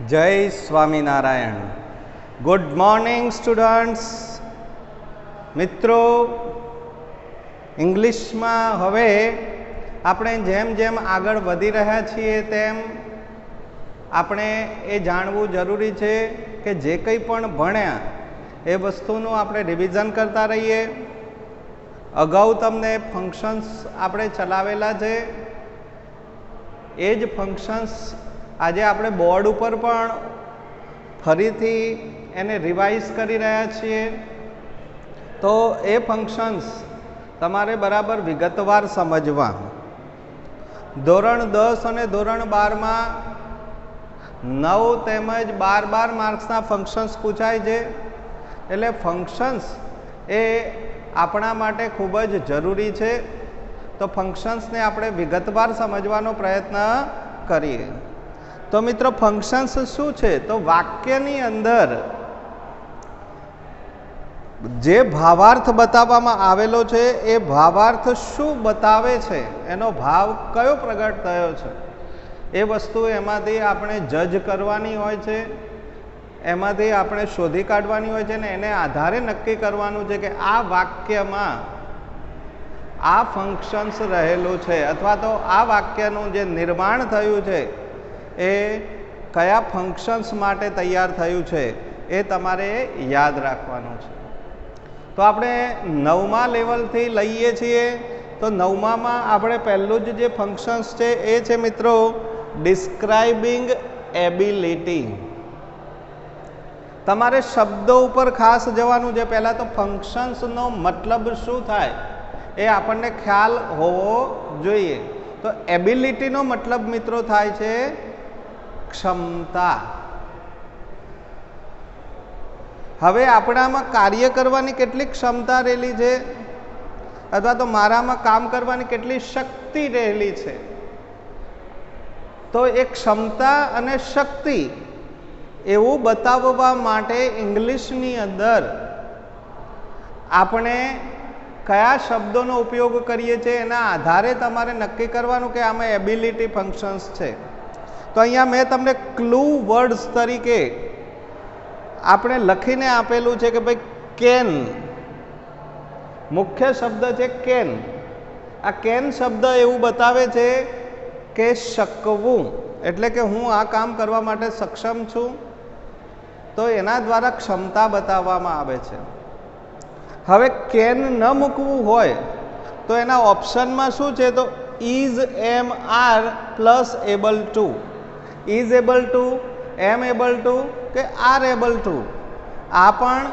જય Swaminarayan. Good morning students. મિત્રો, ઇંગ્લિશમાં હવે આપણે જેમ જેમ આગળ વધી રહ્યા છીએ તેમ આપણે એ જાણવું જરૂરી છે કે જે કંઈ પણ ભણ્યા એ વસ્તુનું આપણે રિવિઝન કરતા રહીએ. અગાઉ તમને ફંક્શન્સ આપણે ચલાવેલા છે, એ જ ફંક્શન્સ આજે આપણે બોર્ડ ઉપર પણ ફરીથી એને રિવાઇઝ કરી રહ્યા છીએ. તો એ ફંક્શન્સ તમારે બરાબર વિગતવાર સમજવા. ધોરણ 10 અને ધોરણ 12માં 9 તેમજ 12 માર્ક્સના ફંક્શન્સ પૂછાય છે. એટલે ફંક્શન્સ એ આપણા માટે ખૂબ જ જરૂરી છે. તો ફંક્શન્સને આપણે વિગતવાર સમજવાનો પ્રયત્ન કરીએ. તો મિત્રો, ફંક્શન્સ શું છે? તો વાક્યની અંદર જે ભાવાર્થ બતાવવામાં આવેલો છે એ ભાવાર્થ શું બતાવે છે, એનો ભાવ કયો પ્રગટ થયો છે, એ વસ્તુ એમાંથી આપણે જજ કરવાની હોય છે, એમાંથી આપણે શોધી કાઢવાની હોય છે ને એને આધારે નક્કી કરવાનું છે કે આ વાક્યમાં આ ફંક્શન્સ રહેલું છે અથવા તો આ વાક્યનું જે નિર્માણ થયું છે એ કયા ફંક્શન્સ માટે તૈયાર થયું છે એ તમારે યાદ રાખવાનું છે. તો આપણે 9મા લેવલથી લઈએ છીએ. તો 9મામાં આપણે પહેલું જ જે ફંક્શન્સ છે એ છે મિત્રો ડિસ્ક્રાઇબિંગ એબિલિટી. તમારે શબ્દો ઉપર ખાસ જવાનું છે. પહેલાં તો ફંક્શન્સનો મતલબ શું થાય એ આપણને ખ્યાલ હોવો જોઈએ. તો એબિલિટીનો મતલબ મિત્રો થાય છે ક્ષમતા. હવે આપણામાં કાર્ય કરવાની કેટલી ક્ષમતા રહેલી છે અથવા તો મારામાં કામ કરવાની કેટલી શક્તિ રહેલી છે. તો એ ક્ષમતા અને શક્તિ એવું બતાવવા માટે ઇંગ્લિશની અંદર આપણે કયા શબ્દોનો ઉપયોગ કરીએ છીએ એના આધારે તમારે નક્કી કરવાનું કે આમાં એબિલિટી ફંક્શન્સ છે. તો અહીંયા મેં તમને ક્લુ વર્ડ્સ તરીકે આપણે લખીને આપેલું છે કે ભાઈ કેન, મુખ્ય શબ્દ છે કેન. આ કેન શબ્દ એવું બતાવે છે કે શકવું, એટલે કે હું આ કામ કરવા માટે સક્ષમ છું. તો એના દ્વારા ક્ષમતા બતાવવામાં આવે છે. હવે કેન ન મૂકવું હોય તો એના ઓપ્શનમાં શું છે? તો is, am, are plus able to. Is able to, am able to કે આર એબલ ટુ, આ પણ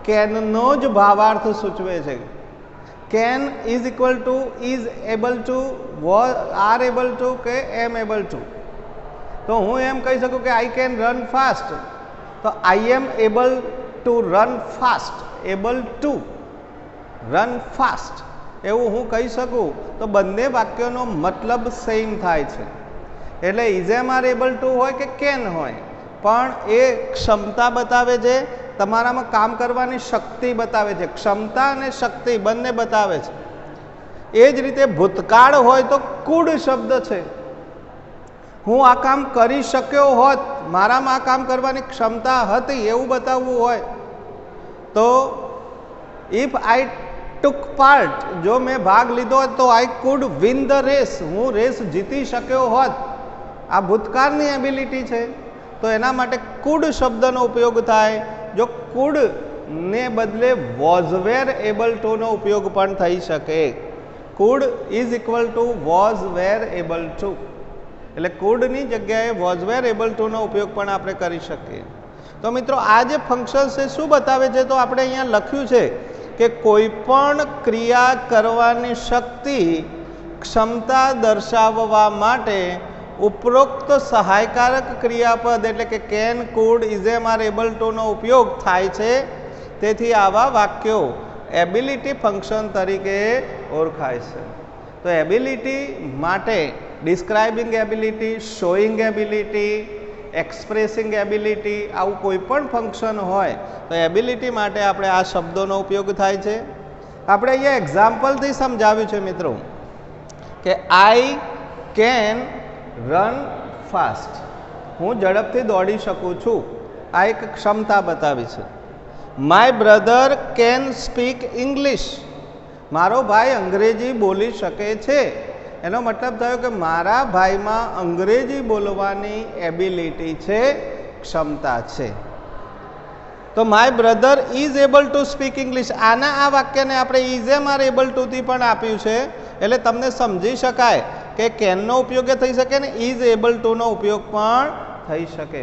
કેનનો જ ભાવાર્થ સૂચવે છે. Can is equal to is able to, are able to કે એમ એબલ ટુ. તો હું એમ કહી શકું કે આઈ કેન રન ફાસ્ટ, તો I am able to run fast, able to run fast એવું હું કહી શકું. તો બંને વાક્યોનો મતલબ સેમ થાય છે. એટલે is am are able to હોય કે કેન હોય, પણ એ ક્ષમતા બતાવે છે, તમારામાં કામ કરવાની શક્તિ બતાવે છે. ક્ષમતા અને શક્તિ બંને બતાવે છે. એ જ રીતે ભૂતકાળ હોય તો કુડ શબ્દ છે. હું આ કામ કરી શક્યો હોત, મારામાં આ કામ કરવાની ક્ષમતા હતી એવું બતાવવું હોય તો ઇફ આઈ ટુક પાર્ટ, જો મેં ભાગ લીધો હોત તો I could win the race, હું રેસ જીતી શક્યો હોત. આ ભૂતકાળની એબિલિટી છે. તો એના માટે કુડ શબ્દનો ઉપયોગ થાય. જો કુડ ને બદલે વોઝ વેર એબલ ટુનો ઉપયોગ પણ થઈ શકે. Food is equal two was wear able to, એટલે કુડની જગ્યાએ વોઝ વેર એબલ ટુનો ઉપયોગ પણ આપણે કરી શકીએ. તો મિત્રો, આ જે ફંક્શન છે શું બતાવે છે? તો આપણે અહીંયા લખ્યું છે કે કોઈ પણ ક્રિયા કરવાની શક્તિ, ક્ષમતા દર્શાવવા માટે ઉપરોક્ત સહાયકારક ક્રિયાપદ એટલે કે can, could, is am are able ટુનો ઉપયોગ થાય છે. તેથી આવા વાક્યો એબિલિટી ફંક્શન તરીકે ઓળખાય છે. તો એબિલિટી માટે describing ability, showing ability, expressing ability, આવું કોઈ પણ ફંક્શન હોય તો એબિલિટી માટે આપણે આ શબ્દોનો ઉપયોગ થાય છે. આપણે અહીંયા એક્ઝામ્પલથી સમજાવ્યું છે મિત્રો કે આઈ કેન રન ફાસ્ટ. હું ઝડપથી દોડી શકું છું. આ એક ક્ષમતા બતાવી છે. My brother can speak English. મારો ભાઈ અંગ્રેજી બોલી શકે છે. એનો મતલબ થયો કે મારા ભાઈમાં અંગ્રેજી બોલવાની એબિલિટી છે, ક્ષમતા છે. તો my brother is able to speak English. આ વાક્યને આપણે ઇઝ એમ આર એબલ ટુથી પણ આપ્યું છે, એટલે તમને સમજી શકાય કે કેનનો ઉપયોગ થઈ શકે ને ઇઝ એબલ ટુનો ઉપયોગ પણ થઈ શકે.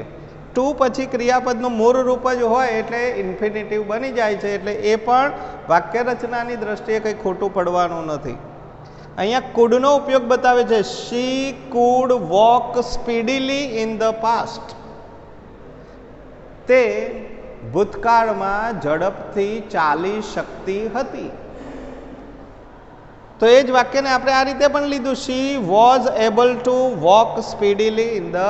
ટુ પછી ક્રિયાપદનું મૂળ રૂપ જ હોય એટલે ઇન્ફિનિટિવ બની જાય છે, એટલે એ પણ વાક્ય રચનાની દ્રષ્ટિએ કંઈ ખોટું પડવાનું નથી. અહીંયા કુડનો ઉપયોગ બતાવે છે. She could walk speedily in the past. તે ભૂતકાળમાં ઝડપથી ચાલી શકતી હતી. તો એ જ વાક્યને આપણે આ રીતે પણ લીધું. She was able to walk speedily in the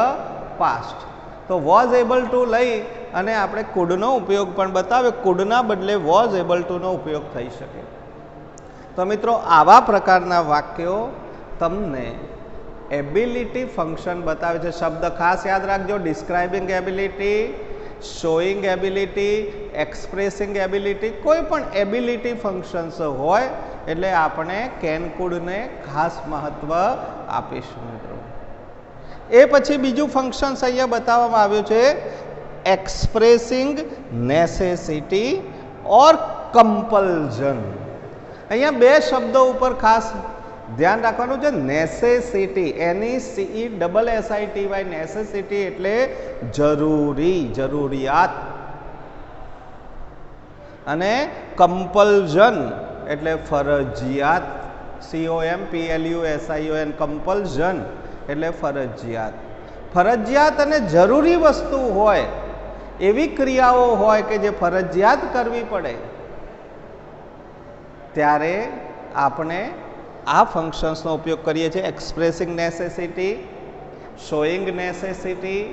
past. તો વોઝ એબલ ટુ લઈ અને આપણે કુડનો ઉપયોગ પણ બતાવ્યો. કુડના બદલે વોઝ એબલ ટુનો ઉપયોગ થઈ શકે. તો મિત્રો આવા પ્રકારના વાક્યો તમને એબિલિટી ફંક્શન બતાવે છે. શબ્દ ખાસ યાદ રાખજો. Describing ability, showing ability, expressing ability, કોઈ પણ એબિલિટી ફંક્શન્સ હોય એટલે આપણે કેન કુડને ખાસ મહત્વ આપીશું મિત્રો. એ પછી બીજું ફંક્શન્સ અહીંયા બતાવવામાં આવ્યું છે. એક્સપ્રેસિંગ નેસેસિટી ઓર કમ્પલ્ઝન. અહીંયા બે શબ્દો ઉપર ખાસ ધ્યાન રાખવાનું છે. નેસેસિટી, NECESSITY, નેસેસિટી એટલે જરૂરી, જરૂરિયાત. અને કમ્પલ્ઝન એટલે ફરજિયાત. COMPLUSION, કમ્પલ્ઝન એટલે ફરજિયાત. ફરજિયાત અને જરૂરી વસ્તુ હોય એવી ક્રિયાઓ હોય કે જે ફરજિયાત કરવી પડે ત્યારે આપણે આ ફંક્શન્સનો ઉપયોગ કરીએ છીએ. એક્સપ્રેસિંગ નેસેસિટી, શોઈંગ નેસેસિટી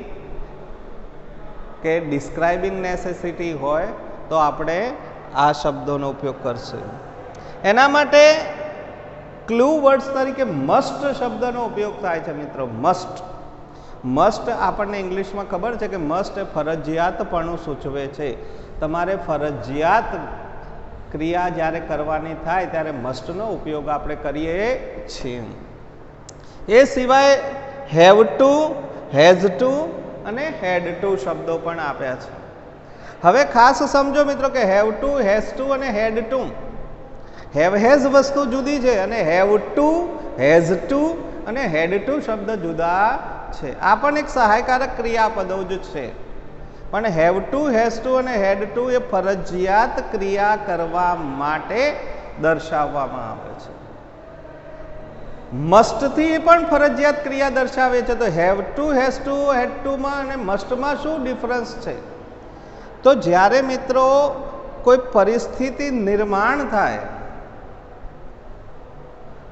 કે ડિસ્ક્રાઇબિંગ નેસેસિટી હોય તો આપણે આ શબ્દોનો ઉપયોગ કરશું. એના માટે ક્લુ વર્ડ્સ તરીકે મસ્ટ શબ્દનો ઉપયોગ થાય છે મિત્રો. મસ્ટ. મસ્ટ આપણને ઇંગ્લિશમાં ખબર છે કે મસ્ટ એ ફરજિયાતપણું સૂચવે છે. તમારે ફરજિયાત ક્રિયા જ્યારે કરવાની થાય ત્યારે મસ્ટનો ઉપયોગ આપણે કરીએ છીએ. એ સિવાય હેવ ટુ, હેઝ ટુ અને હેડ ટુ શબ્દો પણ આપ્યા છે. હવે ખાસ સમજો મિત્રો કે હેવ ટુ, હેઝ ટુ અને હેડ ટુ. હેવ હેઝ વસ્તુ જુદી છે અને હેવ ટુ, હેઝ ટુ અને હેડ ટુ શબ્દ જુદા છે. આ પણ એક સહાયકારક ક્રિયાપદો જ છે. પણ હેવ ટુ, હેઝ ટુ અને હેડ ટુ એ ફરજિયાત ક્રિયા કરવા માટે દર્શાવવામાં આવે છે. મસ્ટથી પણ ફરજિયાત ક્રિયા દર્શાવે છે. તો હેવ ટુ, હેઝ ટુ, હેડ ટુમાં અને મસ્ટમાં શું ડિફરન્સ છે? તો જ્યારે મિત્રો કોઈ પરિસ્થિતિ નિર્માણ થાય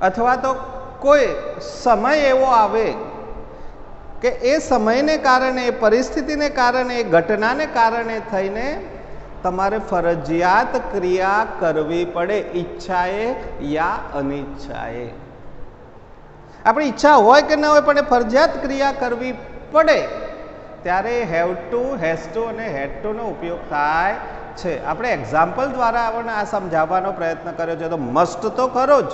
અથવા તો કોઈ સમય એવો આવે કે એ સમયને કારણે, એ પરિસ્થિતિને કારણે, એ ઘટનાને કારણે થઈને તમારે ફરજિયાત ક્રિયા કરવી પડે, ઈચ્છાએ યા અનિચ્છાએ. આપણી ઈચ્છા હોય કે ન હોય પણ એ ફરજિયાત ક્રિયા કરવી પડે ત્યારે હેવ ટુ, હેઝ ટુ અને હેડ ટુનો ઉપયોગ થાય છે. આપણે એક્ઝામ્પલ દ્વારા આપણને આ સમજાવવાનો પ્રયત્ન કર્યો છે. તો મસ્ટ તો ખરો જ.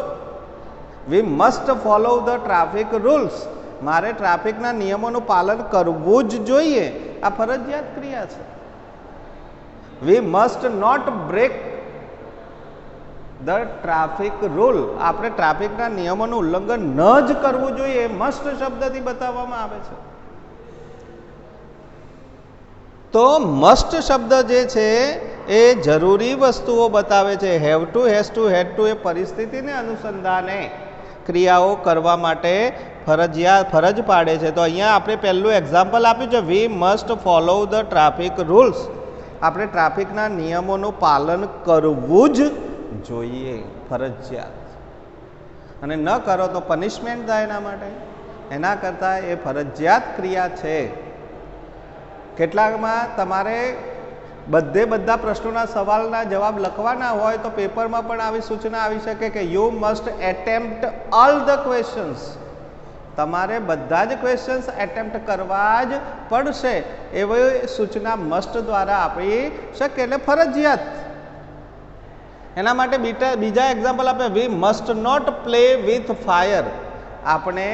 We must follow the traffic rules. મારે ટ્રાફિકના નિયમોનું પાલન કરવું જ જોઈએ. આ ફરજિયાત ક્રિયા છે. We must not break the traffic rule. આપણે ટ્રાફિકના નિયમોનું ઉલ્લંઘન ન જ કરવું જોઈએ. મસ્ટ શબ્દથી બતાવવામાં આવે છે. તો મસ્ટ શબ્દ જે છે એ જરૂરી વસ્તુઓ બતાવે છે. Have to, has to, had to એ પરિસ્થિતિને અનુસંધાને ક્રિયાઓ કરવા માટે ફરજ પાડે છે. તો અહીંયા આપણે પહેલું એક્ઝામ્પલ આપ્યું છે. We must follow the traffic rules. આપણે ટ્રાફિકના નિયમોનું પાલન કરવું જ જોઈએ, ફરજિયાત. અને ન કરો તો પનિશમેન્ટ થાય એના માટે. એના કરતાં એ ફરજિયાત ક્રિયા છે. કેટલાકમાં તમારે બધા પ્રશ્નોના સવાલના જવાબ લખવાના હોય તો પેપરમાં પણ આવી સૂચના આવી શકે કે you must attempt all the questions. તમારે બધા જ ક્વેશ્ચન્સ એટેમ્પ્ટ કરવા જ પડશે એવી સૂચના મસ્ટ દ્વારા આપી શકે, એટલે ફરજિયાત. એના માટે બીજા એક્ઝામ્પલ આપે, we must not play with fire. આપણે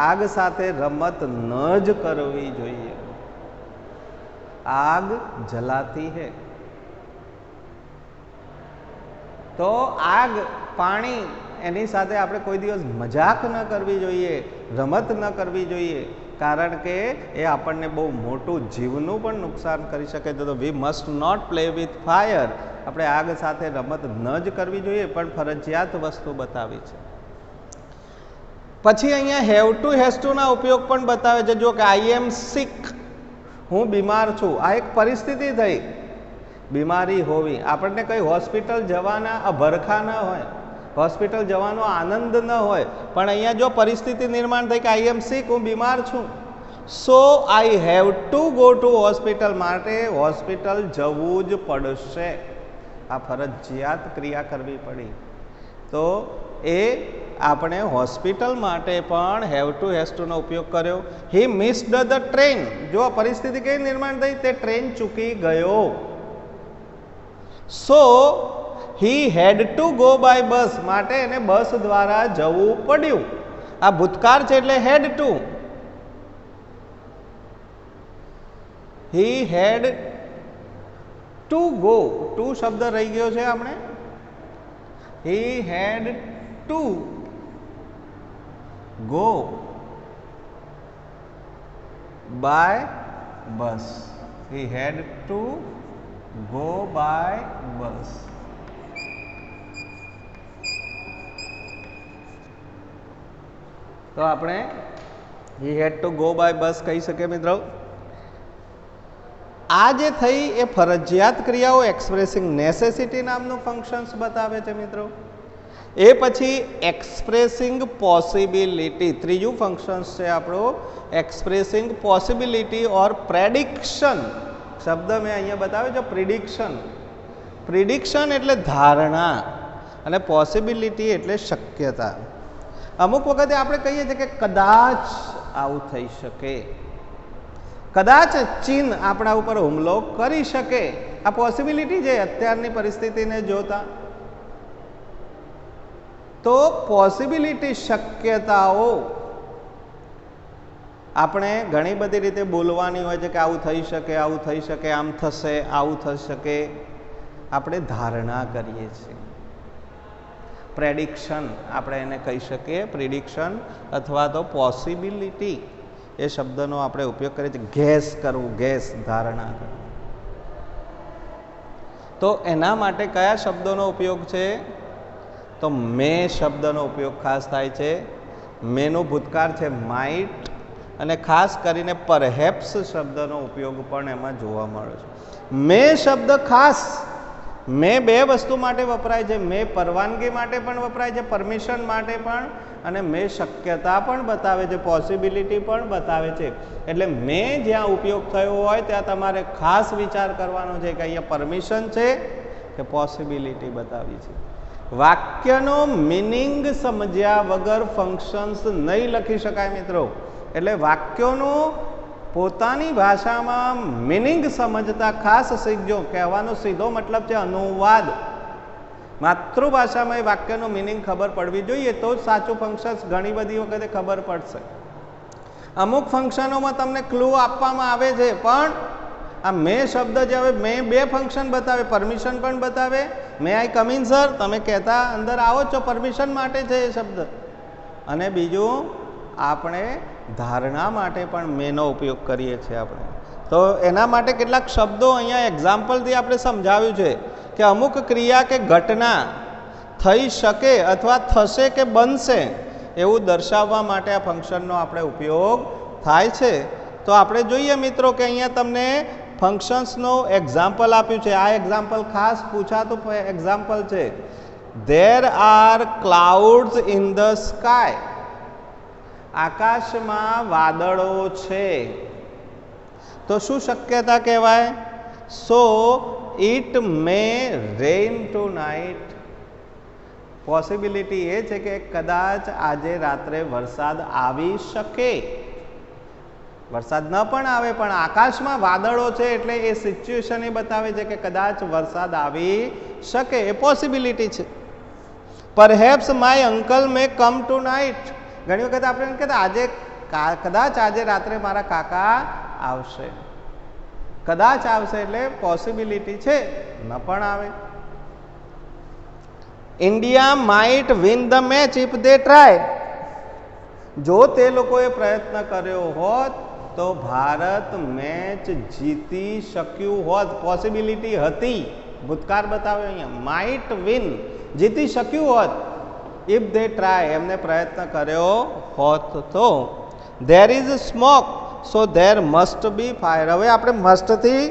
આગ સાથે રમત ન જ કરવી જોઈએ. આગ જલાતી है. તો આગ, પાણી, એની સાથે આપણે કોઈ દિવસ મજાક ન કરવી જોઈએ, રમત ન કરવી જોઈએ, કારણ કે એ આપણને બહુ મોટું જીવનું પણ નુકસાન કરી શકે. તો we must not play with fire. આપણે આગ સાથે રમત ન જ કરવી જોઈએ, પણ ફરજિયાત વસ્તુ બતાવી છે. પછી અહીંયા હેવ ટુ હેઝ ટુ ના ઉપયોગ પણ બતાવે છે. જો કે આઈ એમ સિક, હું બીમાર છું, આ એક પરિસ્થિતિ થઈ, બીમારી હોવી. આપણને કઈ હોસ્પિટલ જવાના અભરખા ન હોય, હોસ્પિટલ જવાનો આનંદ ન હોય, પણ અહીંયા જો પરિસ્થિતિ નિર્માણ થઈ કે આઈ એમ સિક, હું બીમાર છું, so I have to go to hospital, માટે હોસ્પિટલ જવું જ પડશે. આ ફરજિયાત ક્રિયા કરવી પડી. તો એ આપણે હોસ્પિટલ માટે પણ હેવ ટુ હેઝ ટુ નો ઉપયોગ કર્યો. હી મિસ્ડ ધ ટ્રેન, જો પરિસ્થિતિ કઈ નિર્માણ થઈ, તે ટ્રેન ચૂકી ગયો. સો હી હેડ ટુ ગો બાય બસ, માટે એને બસ દ્વારા જવું પડ્યું. આ ભૂતકાળ છે એટલે had to. He had to go, to શબ્દ રહી ગયો છે આપણે. He had to go by bus. He had to go by bus. તો આપણે he had to go by bus કહી શકીએ મિત્રો. આ જે થઈ એ ફરજિયાત ક્રિયાઓ, એક્સપ્રેસિંગ નેસેસિટી નામનું ફંક્શન્સ બતાવે છે મિત્રો. એ પછી એક્સપ્રેસિંગ પોસિબિલિટી, ત્રીજું ફંક્શન્સ છે આપણું એક્સપ્રેસિંગ પોસિબિલિટી ઓર પ્રેડિક્શન. શબ્દ મેં અહીંયા બતાવ્યો છે પ્રિડિક્શન. પ્રિડિક્શન એટલે ધારણા અને પોસિબિલિટી એટલે શક્યતા. અમુક વખતે આપણે કહીએ છીએ કે કદાચ આવું થઈ શકે, કદાચ ચીન આપણા ઉપર હુમલો કરી શકે. આ પોસિબિલિટી છે અત્યારની પરિસ્થિતિને જોતા. તો પોસિબિલિટી, શક્યતાઓ આપણે ઘણી બધી રીતે બોલવાની હોય છે કે આવું થઈ શકે, આવું થઈ શકે, આમ થશે, આવું થઈ શકે. આપણે ધારણા કરીએ છીએ. પ્રેડિક્શન આપણે એને કહી શકીએ, પ્રિડિક્શન અથવા તો પોસિબિલિટી એ શબ્દનો આપણે ઉપયોગ કરીએ છીએ. ગેસ કરવું, ગેસ, ધારણા કરવું. તો એના માટે કયા શબ્દોનો ઉપયોગ છે? તો મે શબ્દનો ઉપયોગ ખાસ થાય છે. મેનું ભૂતકાળ છે માઇટ, અને ખાસ કરીને પરહેપ્સ શબ્દનો ઉપયોગ પણ એમાં જોવા મળે છે. મે શબ્દ ખાસ મેં બે વસ્તુ માટે વપરાય છે. મેં પરવાનગી માટે પણ વપરાય છે, પરમિશન માટે પણ, અને મેં શક્યતા પણ બતાવે છે, પોસિબિલિટી પણ બતાવે છે. એટલે મેં જ્યાં ઉપયોગ થયો હોય ત્યાં તમારે ખાસ વિચાર કરવાનો છે કે અહીંયા પરમિશન છે કે પોસિબિલિટી બતાવી છે. વાક્યનો મિનિંગ સમજ્યા વગર ફંક્શન્સ નહીં લખી શકાય મિત્રો. એટલે વાક્યોનું પોતાની ભાષામાં મિનિંગ સમજતા ખાસ શીખજો. કહેવાનો સીધો મતલબ છે અનુવાદ. માતૃભાષામાં એ વાક્યનો મિનિંગ ખબર પડવી જોઈએ, તો જ સાચું ફંક્શન્સ ઘણી બધી વખતે ખબર પડશે. અમુક ફંક્શનોમાં તમને ક્લુ આપવામાં આવે છે, પણ આ મેં શબ્દ જે હવે મેં બે ફંક્શન બતાવે, પરમિશન પણ બતાવે. મે આઈ કમ ઇન સર, તમે કહેતા અંદર આવો છો, પરમિશન માટે છે એ શબ્દ. અને બીજું આપણે ધારણા માટે પણ મેનો ઉપયોગ કરીએ છીએ આપણે. તો એના માટે કેટલાક શબ્દો અહીંયા એક્ઝામ્પલથી આપણે સમજાવ્યું છે કે અમુક ક્રિયા કે ઘટના થઈ શકે અથવા થશે કે બનશે એવું દર્શાવવા માટે આ ફંક્શનનો આપણે ઉપયોગ થાય છે. તો આપણે જોઈએ મિત્રો કે અહીંયા તમને ફંક્શન્સનો એક્ઝામ્પલ આપ્યું છે. આ એક્ઝામ્પલ ખાસ પૂછાતું એક્ઝામ્પલ છે. There are clouds in the sky. આકાશમાં વાદળો છે. તો શું શક્યતા કહેવાય? So it may rain tonight. Possibility એ છે કે કદાચ આજે રાત્રે વરસાદ આવી શકે, વરસાદ ન પણ આવે પણ આકાશમાં વાદળો છે એટલે એ સિચ્યુએશન એ બતાવે છે કે કદાચ વરસાદ આવી શકે, એ પોસિબિલિટી છે. Perhaps my uncle may come tonight, ઘણી વખત આપણે એમ કહેતા આજે કદાચ આજે રાત્રે મારા કાકા આવશે, કદાચ આવશે એટલે પોસિબિલિટી છે, ન પણ આવે. India might win the match if they try, જો તે લોકોએ પ્રયત્ન કર્યો હોત તો ભારત મેચ જીતી શક્યું હોત, પોસિબિલિટી હતી, ભૂતકાળ બતાવ્યો અહીંયા. માઇટ વિન, જીતી શક્યું હોત, ઇફ દે ટ્રાય, એમને પ્રયત્ન કર્યો હોત તો. There is smoke so there must be fire. હવે આપણે મસ્ટથી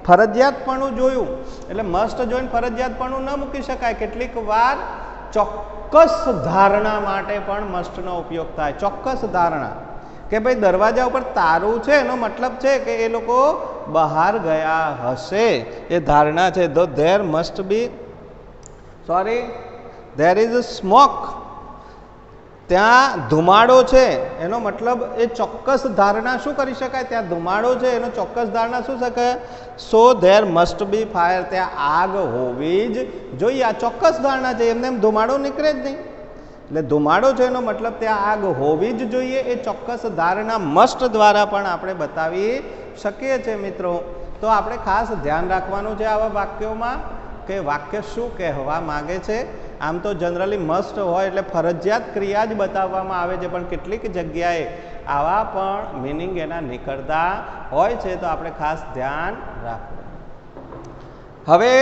ફરજિયાતપણું જોયું, એટલે મસ્ટ જોઈને ફરજિયાતપણું ન મૂકી શકાય. કેટલીક વાર ચોક્કસ ધારણા માટે પણ મસ્ટનો ઉપયોગ થાય. ચોક્કસ ધારણા કે ભાઈ દરવાજા ઉપર તારું છે, એનો મતલબ છે કે એ લોકો બહાર ગયા હશે, એ ધારણા છે. There must be there is smoke, ત્યાં ધુમાડો છે, એનો મતલબ એ ચોક્કસ ધારણા શું કરી શકાય, ત્યાં ધુમાડો છે, એનો ચોક્કસ ધારણા શું શકાય, સો ધેર મસ્ટ બી ફાયર, ત્યાં આગ હોવી જ જોઈએ. આ ચોક્કસ ધારણા છે, એમને એમ ધુમાડો નીકળે જ નહીં, એટલે ધુમાડો છે એનો મતલબ ત્યાં આગ હોવી જ જોઈએ, એ ચોક્કસ ધારણા મસ્ટ દ્વારા પણ આપણે બતાવી શકીએ છીએ. મિત્રો, તો આપણે ખાસ ધ્યાન રાખવાનું છે આવા વાક્યોમાં કે વાક્ય શું કહેવા માગે છે. આમ તો જનરલી મસ્ટ હોય એટલે ફરજિયાત ક્રિયા જ બતાવવામાં આવે છે, પણ કેટલીક જગ્યાએ આવા પણ મિનિંગ એના નીકળતા હોય છે, તો આપણે ખાસ ધ્યાન રાખવું. હવે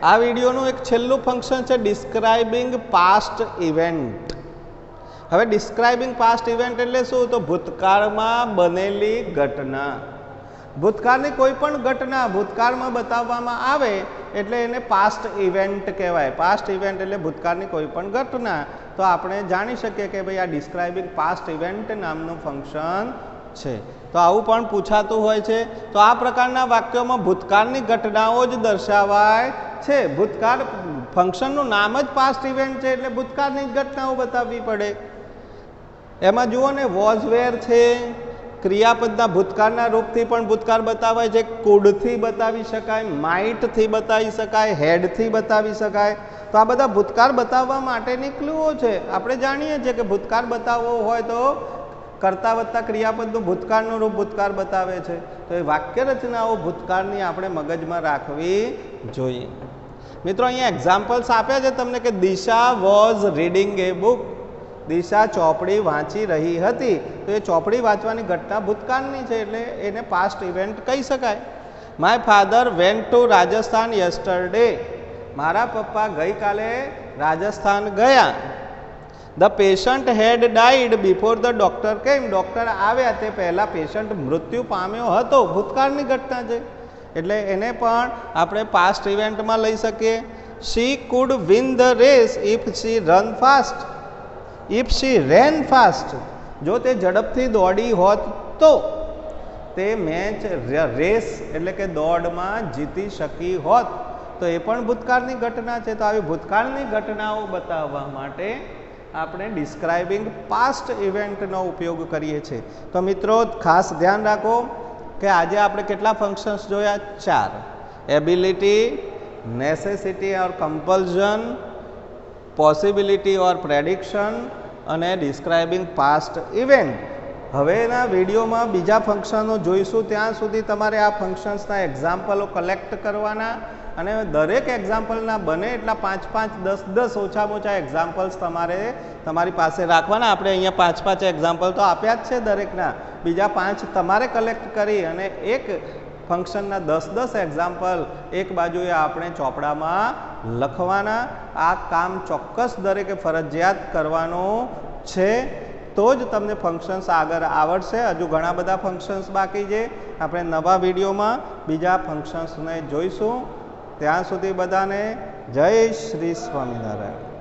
આ વિડીયોનું એક છેલ્લું ફંક્શન છે ડિસ્ક્રાઇબિંગ પાસ્ટ ઇવેન્ટ. હવે ડિસ્ક્રાઇબિંગ પાસ્ટ ઇવેન્ટ એટલે શું, તો ભૂતકાળમાં બનેલી ઘટના, ભૂતકાળની કોઈ પણ ઘટના ભૂતકાળમાં બતાવવામાં આવે એટલે એને પાસ્ટ ઇવેન્ટ કહેવાય. પાસ્ટ ઇવેન્ટ એટલે ભૂતકાળની કોઈ પણ ઘટના. તો આપણે જાણી શકીએ કે ભાઈ આ ડિસ્ક્રાઇબિંગ પાસ્ટ ઇવેન્ટ નામનું ફંક્શન છે. તો આવું પણ પૂછાતું હોય છે. તો આ પ્રકારના વાક્યોમાં ભૂતકાળની ઘટનાઓ જ દર્શાવાય છે. ભૂતકાળ ફંક્શનનું નામ જ પાસ્ટ ઇવેન્ટ છે એટલે ભૂતકાળની જ ઘટનાઓ બતાવવી પડે. એમાં જુઓ ને, વોઝ વેર છે, ક્રિયાપદના ભૂતકાળના રૂપથી પણ ભૂતકાળ બતાવાય છે. કુડથી બતાવી શકાય, માઇટથી બતાવી શકાય, હેડથી બતાવી શકાય. તો આ બધા ભૂતકાળ બતાવવા માટેની ક્લુઓ છે. આપણે જાણીએ છીએ કે ભૂતકાળ બતાવવો હોય તો કરતા વત્તા ક્રિયાપદનું ભૂતકાળનું રૂપ ભૂતકાળ બતાવે છે. તો એ વાક્ય રચનાઓ ભૂતકાળની આપણે મગજમાં રાખવી જોઈએ. મિત્રો, અહીંયા એક્ઝામ્પલ્સ આપ્યા છે તમને કે દિશા વોઝ રીડિંગ એ બુક, દિશા ચોપડી વાંચી રહી હતી. તો એ ચોપડી વાંચવાની ઘટના ભૂતકાળની છે એટલે એને પાસ્ટ ઇવેન્ટ કહી શકાય. My father went to Rajasthan yesterday, મારા પપ્પા ગઈકાલે રાજસ્થાન ગયા. The patient had died before the doctor came, doctor આવ્યા તે પહેલાં પેશન્ટ મૃત્યુ પામ્યો હતો, ભૂતકાળની ઘટના છે એટલે એને પણ આપણે પાસ્ટ ઇવેન્ટમાં લઈ શકીએ. She could win the race if she run fast, if she ran fast, જો તે ઝડપથી દોડી હોત તો તે મેચ રેસ એટલે કે દોડમાં જીતી શકી હોત. તો એ પણ ભૂતકાળની ઘટના છે. તો આવી ભૂતકાળની ઘટનાઓ બતાવવા માટે આપણે ડિસ્ક્રાઇબિંગ પાસ્ટ ઇવેન્ટનો ઉપયોગ કરીએ છીએ. તો મિત્રો, ખાસ ધ્યાન રાખો કે આજે આપણે કેટલા ફંક્શન્સ જોયા? 4. એબિલિટી, નેસેસિટી ઓર કમ્પલ્ઝન, પોસિબિલિટી ઓર પ્રેડિક્શન અને ડિસ્ક્રાઇબિંગ પાસ્ટ ઇવેન્ટ. હવેના વિડીયોમાં બીજા ફંક્શનો જોઈશું. ત્યાં સુધી તમારે આ ફંક્શન્સના એક્ઝામ્પલો કલેક્ટ કરવાના અને દરેક એક્ઝામ્પલના બને એટલા 5, 5, 10, 10 ઓછામાં ઓછા એક્ઝામ્પલ્સ તમારે તમારી પાસે રાખવાના. આપણે અહીંયા 5, 5 એક્ઝામ્પલ તો આપ્યા જ છે દરેકના, બીજા 5 તમારે કલેક્ટ કરી અને એક ફંક્શનના 10, 10 એક્ઝામ્પલ એક બાજુએ આપણે ચોપડામાં લખવાના. આ કામ ચોક્કસ દરેકે ફરજિયાત કરવાનું છે, તો જ તમને ફંક્શન્સ આગળ આવડશે. હજુ ઘણા બધા ફંક્શન્સ બાકી છે. આપણે નવા વિડીયોમાં બીજા ફંક્શન્સને જોઈશું. ત્યાં સુધી બધાને જય શ્રી સ્વામિનારાયણ.